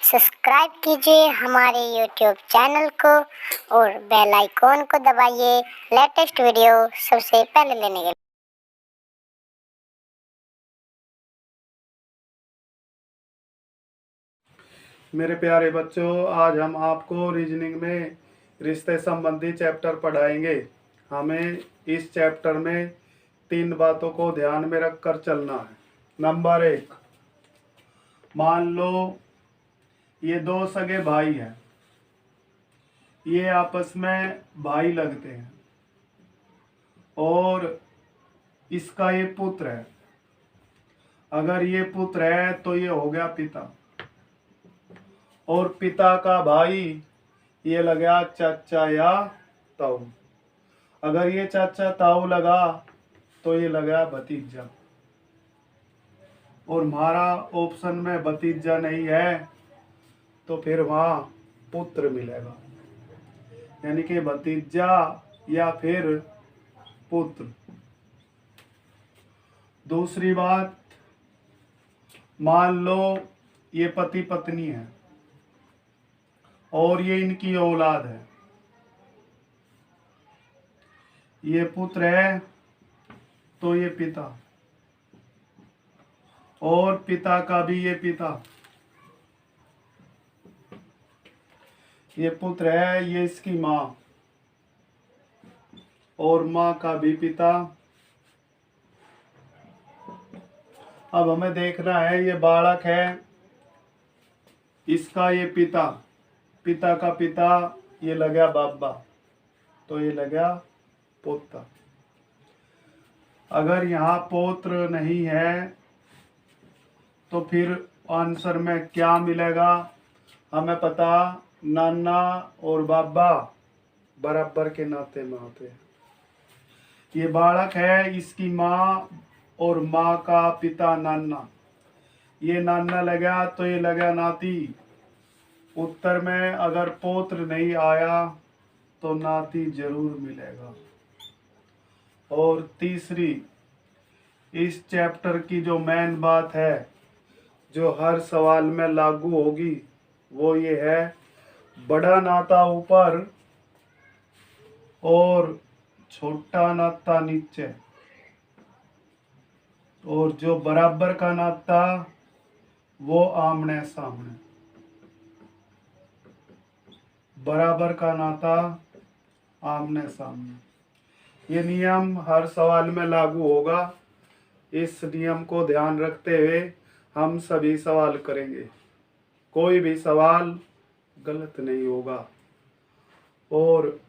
Subscribe कीजिए हमारे YouTube channel को और बेल आइकॉन को दबाइए लेटेस्ट वीडियो सबसे पहले लेने के लिए। मेरे प्यारे बच्चों, आज हम आपको रीजनिंग में रिश्ते संबंधी चैप्टर पढ़ाएंगे। हमें इस चैप्टर में 3 बातों को ध्यान में रखकर चलना है। नंबर 1, मान लो ये 2 सगे भाई हैं, ये आपस में भाई लगते हैं और इसका ये पुत्र है। अगर ये पुत्र है तो ये हो गया पिता, और पिता का भाई ये लगा चाचा या ताऊ। अगर ये चाचा ताऊ लगा तो ये लगा भतीजा, और हमारा ऑप्शन में भतीजा नहीं है तो फिर वहाँ पुत्र मिलेगा, यानी कि भतीजा या फिर पुत्र। दूसरी बात, मान लो ये पति पत्नी है और ये इनकी औलाद है। ये पुत्र है तो ये पिता, और पिता का भी ये पिता। ये पुत्र है, ये इसकी माँ, और माँ का भी पिता। अब हमें देखना है, ये बालक है, इसका ये पिता, पिता का पिता ये लगा बाबा, तो ये लगा पोता। अगर यहाँ पौत्र नहीं है तो फिर आंसर में क्या मिलेगा? हमें पता, नाना और बाबा बराबर के नाते में होते हैं। ये बालक है, इसकी माँ और माँ का पिता नाना, ये नाना लगा तो ये लगा नाती। उत्तर में अगर पौत्र नहीं आया तो नाती जरूर मिलेगा। और तीसरी, इस चैप्टर की जो मेन बात है, जो हर सवाल में लागू होगी, वो ये है, बड़ा नाता ऊपर और छोटा नाता नीचे, और जो बराबर का नाता वो आमने सामने। बराबर का नाता आमने सामने, ये नियम हर सवाल में लागू होगा। इस नियम को ध्यान रखते हुए हम सभी सवाल करेंगे, कोई भी सवाल गलत नहीं होगा। और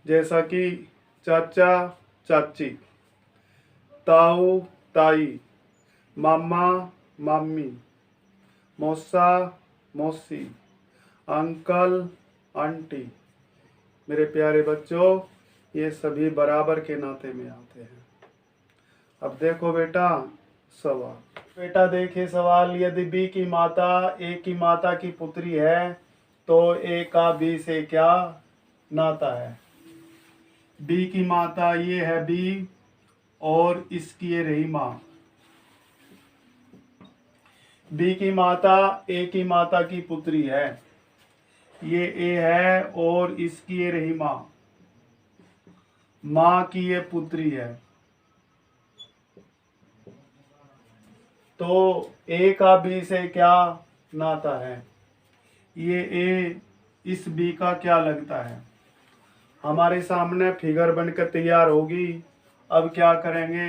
जैसा कि चाचा चाची, ताऊ ताई, मामा मामी, मौसा मौसी, अंकल आंटी। मेरे प्यारे बच्चों, ये सभी बराबर के नाते में आते हैं। अब देखो बेटा सवाल। बेटा देखिए सवाल, यदि बी की माता ए की माता की पुत्री है तो ए का बी से क्या नाता है? बी की माता ये है बी, और इसकी ये रही माँ। बी की माता ए की माता की पुत्री है, ये ए है, और इसकी ये रही माँ। माँ की ये पुत्री है, तो ए का बी से क्या नाता है? ये ए इस बी का क्या लगता है? हमारे सामने फिगर बनकर तैयार होगी। अब क्या करेंगे,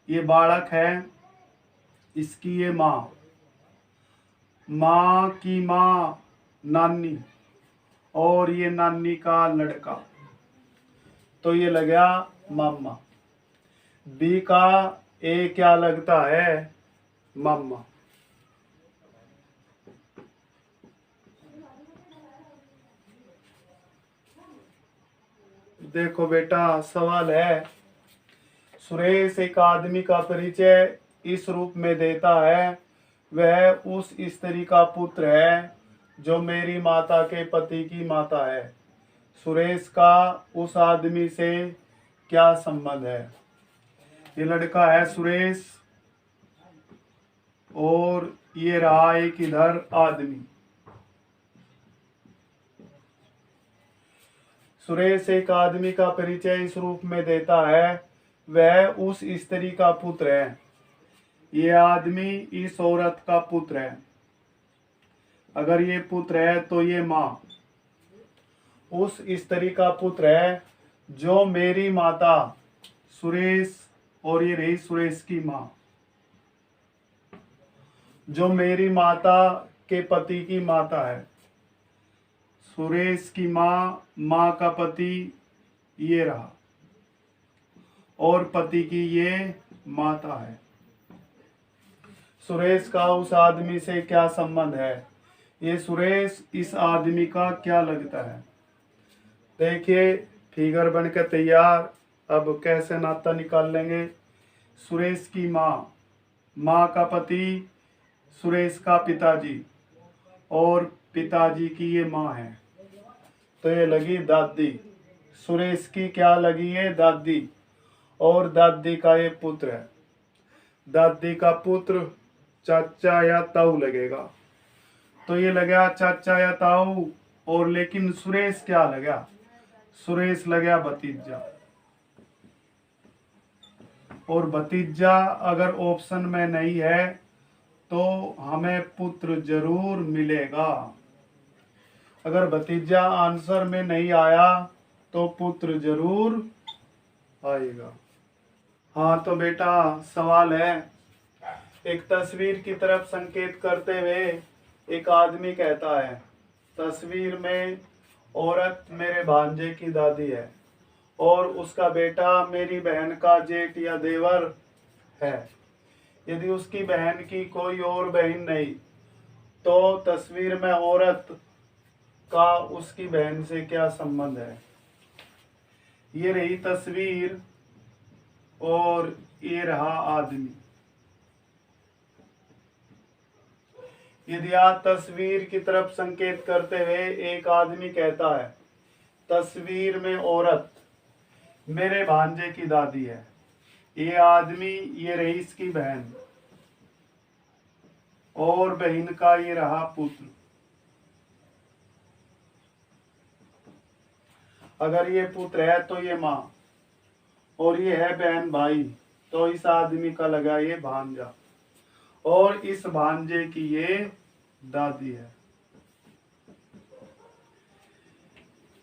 ये बालक है, इसकी ये माँ, माँ की माँ नानी, और ये नानी का लड़का, तो ये लग गया मामा। बी का ए क्या लगता है? मामा। देखो बेटा सवाल है, सुरेश एक आदमी का परिचय इस रूप में देता है, वह उस स्त्री का पुत्र है जो मेरी माता के पति की माता है। सुरेश का उस आदमी से क्या संबंध है? ये लड़का है सुरेश, और ये रहा एक इधर आदमी। सुरेश एक आदमी का परिचय इस रूप में देता है, वह उस स्त्री का पुत्र है। ये आदमी इस औरत का पुत्र है। अगर ये पुत्र है तो ये माँ उस स्त्री का पुत्र है, जो मेरी माता सुरेश, और ये रही सुरेश की माँ, जो मेरी माता के पति की माता है। सुरेश की माँ, माँ का पति ये रहा, और पति की ये माता है। सुरेश का उस आदमी से क्या संबंध है? ये सुरेश इस आदमी का क्या लगता है? देखिए, फिगर बन के तैयार। अब कैसे नाता निकाल लेंगे? सुरेश की माँ, माँ का पति सुरेश का पिताजी, और पिताजी की ये माँ है, तो ये लगी दादी। सुरेश की क्या लगी है? दादी। और दादी का ये पुत्र है। दादी का पुत्र चाचा या ताऊ लगेगा, तो ये लगा चाचा या ताऊ। और लेकिन सुरेश क्या लगा? सुरेश लगा भतीजा। और भतीजा अगर ऑप्शन में नहीं है तो हमें पुत्र जरूर मिलेगा। अगर भतीजा आंसर में नहीं आया तो पुत्र जरूर आएगा। हाँ तो बेटा, सवाल है, एक तस्वीर की तरफ संकेत करते हुए एक आदमी कहता है, तस्वीर में औरत मेरे भांजे की दादी है और उसका बेटा मेरी बहन का जेठ या देवर है। यदि उसकी बहन की कोई और बहन नहीं, तो तस्वीर में औरत का उसकी बहन से क्या संबंध है? ये रही तस्वीर और ये रहा आदमी। यदि आप तस्वीर की तरफ संकेत करते हुए एक आदमी कहता है, तस्वीर में औरत मेरे भांजे की दादी है, ये आदमी ये रही इसकी बहन, और बहन का ये रहा पुत्र। अगर ये पुत्र है तो ये माँ, और ये है बहन भाई, तो इस आदमी का लगा ये भांजा, और इस भांजे की ये दादी है।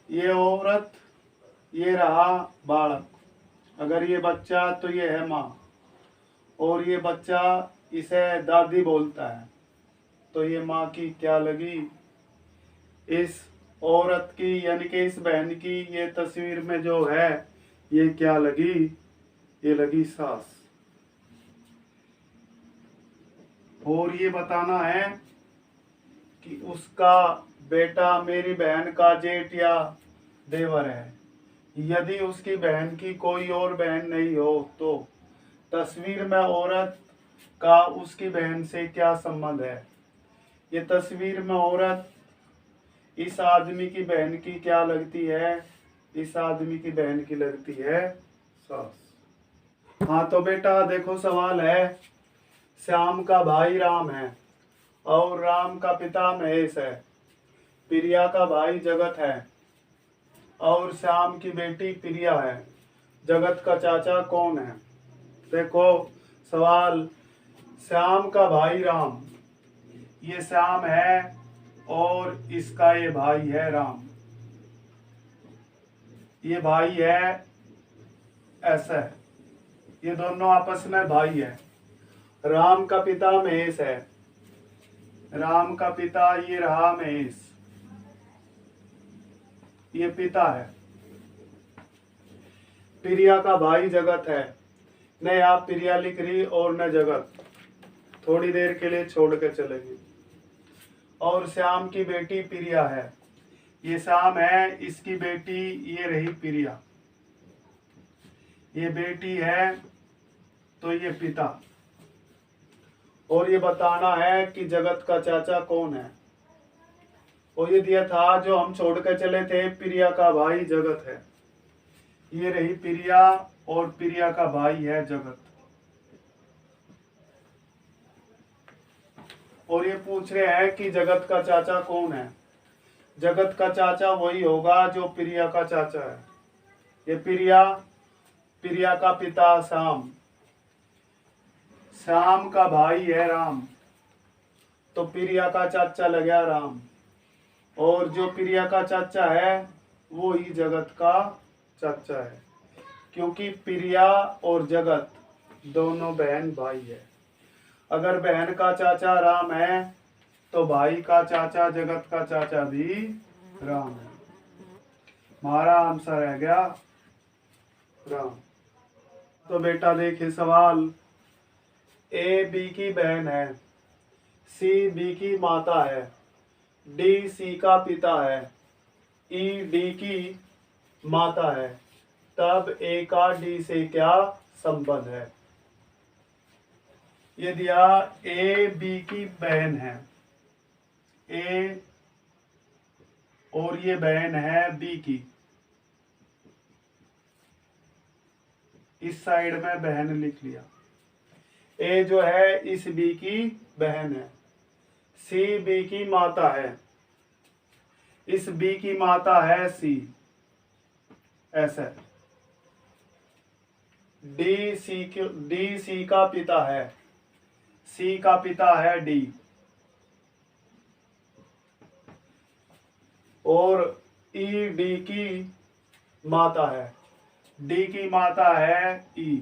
ये औरत ये रहा बालक। अगर ये बच्चा तो ये है माँ, और ये बच्चा इसे दादी बोलता है, तो ये माँ की क्या लगी? इस औरत की यानी कि इस बहन की ये तस्वीर में जो है ये क्या लगी? ये लगी सास। और ये बताना है कि उसका बेटा मेरी बहन का जेठ या देवर है। यदि उसकी बहन की कोई और बहन नहीं हो तो तस्वीर में औरत का उसकी बहन से क्या संबंध है? ये तस्वीर में औरत इस आदमी की बहन की क्या लगती है? इस आदमी की बहन की लगती है सास। हाँ तो बेटा देखो, सवाल है, श्याम का भाई राम है और राम का पिता महेश है। प्रिया का भाई जगत है और श्याम की बेटी प्रिया है। जगत का चाचा कौन है? देखो सवाल, श्याम का भाई राम, ये श्याम है और इसका ये भाई है राम। ये भाई है, ऐसा है, ये दोनों आपस में भाई है। राम का पिता महेश है, राम का पिता ये रहा महेश, ये पिता है। प्रिया का भाई जगत है, न आप प्रिया लिख रही और न जगत, थोड़ी देर के लिए छोड़ के चलेंगे। और श्याम की बेटी प्रिया है, ये श्याम है, इसकी बेटी ये रही प्रिया, ये बेटी है, तो ये पिता। और ये बताना है कि जगत का चाचा कौन है। और ये दिया था जो हम छोड़ कर चले थे, प्रिया का भाई जगत है, ये रही प्रिया और प्रिया का भाई है जगत। और ये पूछ रहे हैं कि जगत का चाचा कौन है। जगत का चाचा वही होगा जो प्रिया का चाचा है। ये प्रिया का पिता श्याम, श्याम का भाई है राम, तो प्रिया का चाचा लग गया राम। और जो प्रिया का चाचा है वो ही जगत का चाचा है, क्योंकि प्रिया और जगत दोनों बहन भाई है। अगर बहन का चाचा राम है तो भाई का चाचा जगत का चाचा भी राम है। हमारा आंसर है गया राम। तो बेटा देखिए सवाल, ए बी की बहन है, सी बी की माता है, डी सी का पिता है, ई डी की माता है, तब ए का डी से क्या संबंध है। ये दिया ए बी की बहन है, ए और ये बहन है बी की, इस साइड में बहन लिख लिया। ए जो है इस बी की बहन है, सी बी की माता है, इस बी की माता है सी, ऐसे। डी सी का पिता है, सी का पिता है डी, और ई डी की माता है, डी की माता है ई,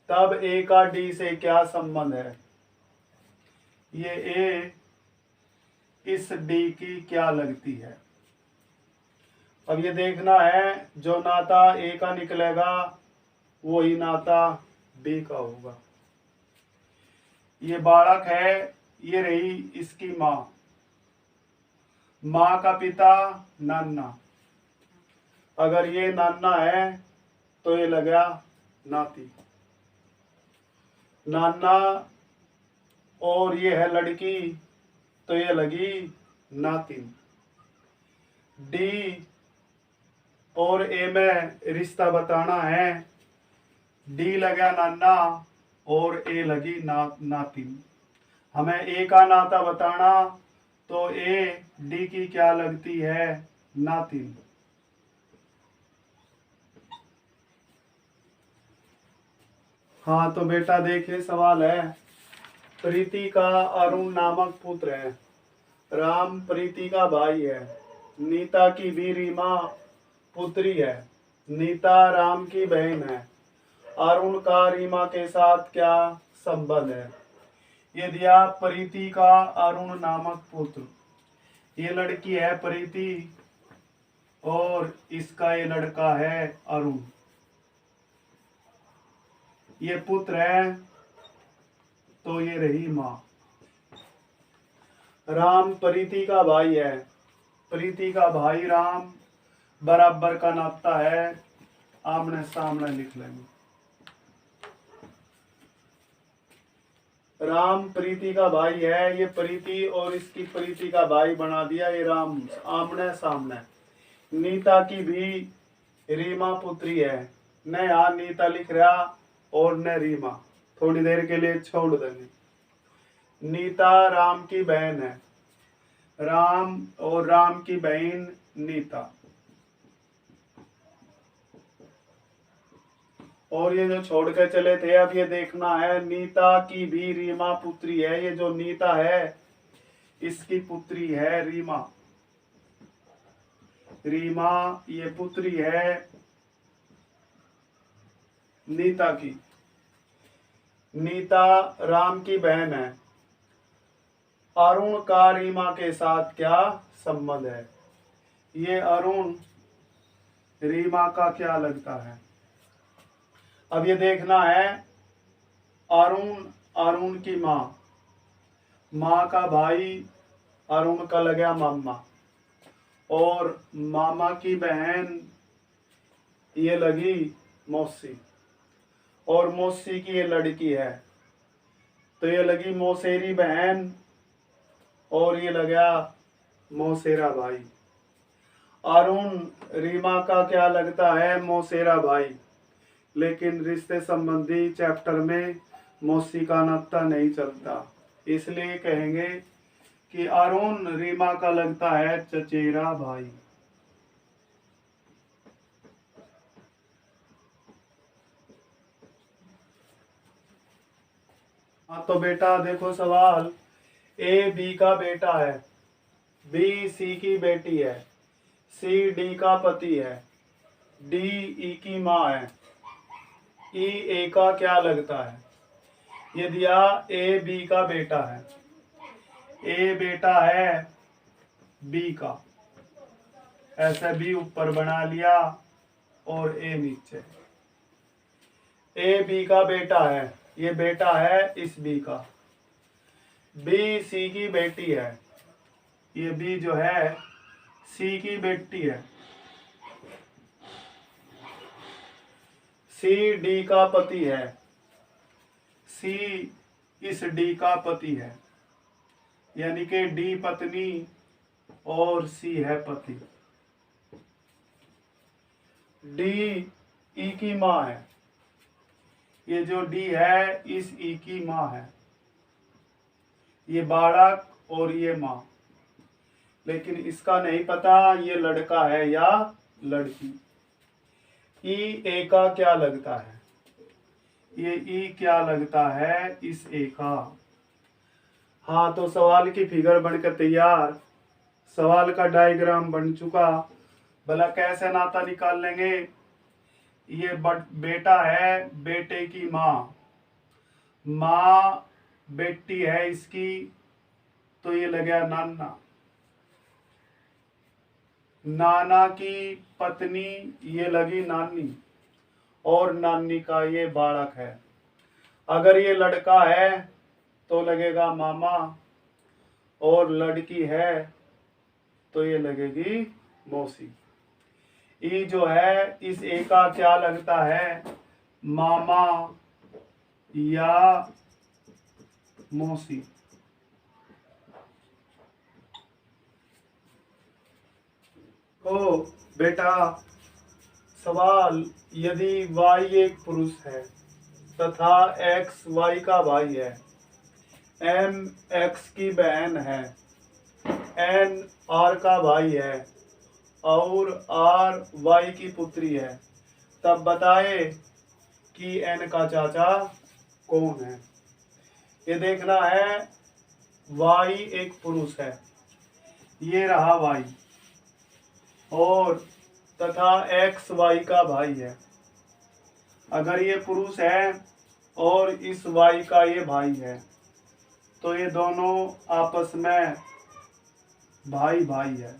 तब ए का डी से क्या संबंध है। ये ए इस डी की क्या लगती है। अब ये देखना है जो नाता ए का निकलेगा वही नाता बी का होगा। ये बालक है, ये रही इसकी माँ, माँ का पिता नाना, अगर ये नाना है तो ये लगा नाती, नाना, और ये है लड़की तो ये लगी नातिन। डी और ए में रिश्ता बताना है, डी लगा नाना और ए लगी नातिन। हमें ए का नाता बताना तो ए डी की क्या लगती है, नातिन। हाँ तो बेटा देखिए सवाल है, प्रीति का अरुण नामक पुत्र है, राम प्रीति का भाई है, नीता की भी रीमा पुत्री है, नीता राम की बहन है, अरुण का रीमा के साथ क्या संबंध है। ये दिया प्रीति का अरुण नामक पुत्र, ये लड़की है प्रीति और इसका ये लड़का है अरुण, ये पुत्र है तो ये रही माँ। राम प्रीति का भाई है, प्रीति का भाई राम बराबर का नाता है, आमने सामने लिख लेंगे। राम प्रीति का भाई है, ये प्रीति और इसकी प्रीति का भाई बना दिया ये राम, आमने सामने। नीता की भी रीमा पुत्री है, न यहाँ नीता लिख रहा और न रीमा, थोड़ी देर के लिए छोड़ देंगे। नीता राम की बहन है, राम और राम की बहन नीता, और ये जो छोड़ के चले थे अब ये देखना है, नीता की भी रीमा पुत्री है, ये जो नीता है इसकी पुत्री है रीमा, रीमा ये पुत्री है नीता की। नीता राम की बहन है, अरुण का रीमा के साथ क्या संबंध है। ये अरुण रीमा का क्या लगता है। अब ये देखना है, अरुण की माँ, माँ का भाई अरुण का लगा मामा, और मामा की बहन ये लगी मौसी, और मौसी की ये लड़की है तो ये लगी मौसेरी बहन, और ये लगा मौसेरा भाई। अरुण रीमा का क्या लगता है, मौसेरा भाई, लेकिन रिश्ते संबंधी चैप्टर में मौसी का नाता नहीं चलता। इसलिए कहेंगे कि अरुण रीमा का लगता है चचेरा भाई। हाँ तो बेटा देखो सवाल, ए बी का बेटा है, बी सी की बेटी है, सी डी का पति है, डी ई की माँ है, ई ए का क्या लगता है? ये दिया ए बी का बेटा है, ए बेटा है बी का, ऐसे बी ऊपर बना लिया और ए नीचे। ए बी का बेटा है, ये बेटा है इस बी का। बी सी की बेटी है, ये बी जो है सी की बेटी है। सी डी का पति है, सी इस डी का पति है, यानी कि डी पत्नी और सी है पति। डी ई की माँ है, ये जो डी है इस ई की माँ है, ये बालक और ये माँ। लेकिन इसका नहीं पता ये लड़का है या लड़की। ई ए का क्या लगता है? ये ई क्या लगता है इस ए का। हाँ तो सवाल की फिगर बनकर तैयार, सवाल का डायग्राम बन चुका। भला कैसे नाता निकाल लेंगे? ये बेटा है बेटे की माँ, माँ बेटी है इसकी, तो ये लग गया नाना। नाना की पत्नी ये लगी नानी, और नानी का ये बालक है। अगर ये लड़का है तो लगेगा मामा, और लड़की है तो ये लगेगी मौसी। ई जो है इस ए का क्या लगता है? मामा या मौसी। तो बेटा सवाल, यदि y एक पुरुष है तथा x y का भाई है, m x की बहन है, n r का भाई है और r y की पुत्री है, तब बताए कि n का चाचा कौन है। ये देखना है, y एक पुरुष है, ये रहा y, और तथा x y का भाई है। अगर ये पुरुष है और इस y का ये भाई है, तो ये दोनों आपस में भाई भाई है।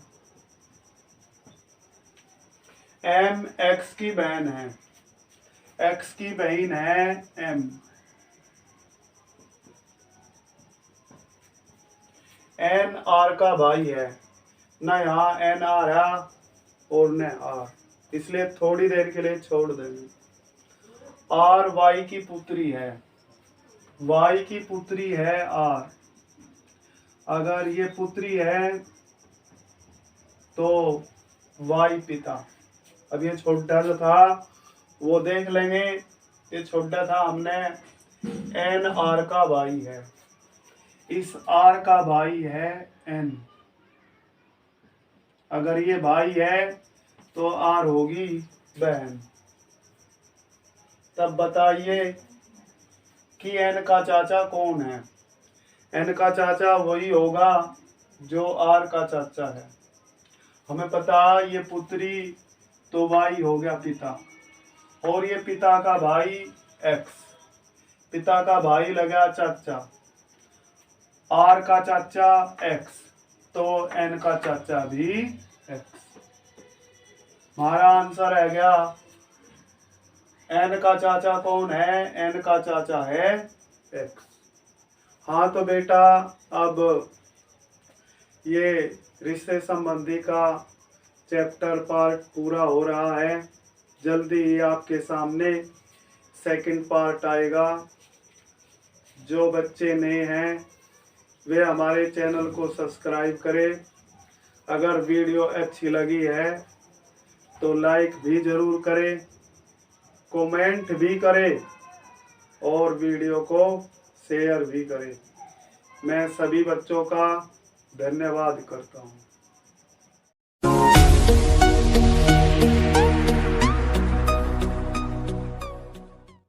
m x की बहन है, x की बहन है m, n r का भाई है, न यहाँ n r है और न r, इसलिए थोड़ी देर के लिए छोड़ देंगे। r y की पुत्री है, y की पुत्री है r। अगर ये पुत्री है तो y पिता। अब ये छोटा जो था वो देख लेंगे, ये छोटा था, हमने n r का भाई है, इस r का भाई है n। अगर ये भाई है तो r होगी बहन। तब बताइए कि n का चाचा कौन है। n का चाचा वही होगा जो r का चाचा है। हमें पता ये पुत्री तो y हो गया पिता, और ये पिता का भाई x, पिता का भाई लगा चाचा, r का चाचा x, तो n का चाचा भी x। हमारा आंसर है गया, n का चाचा कौन है? n का चाचा है x। हाँ तो बेटा अब ये रिश्ते संबंधी का चैप्टर पार्ट पूरा हो रहा है। जल्दी ही आपके सामने सेकंड पार्ट आएगा। जो बच्चे नए हैं वे हमारे चैनल को सब्सक्राइब करें। अगर वीडियो अच्छी लगी है तो लाइक भी ज़रूर करें, कमेंट भी करें और वीडियो को शेयर भी करें। मैं सभी बच्चों का धन्यवाद करता हूँ।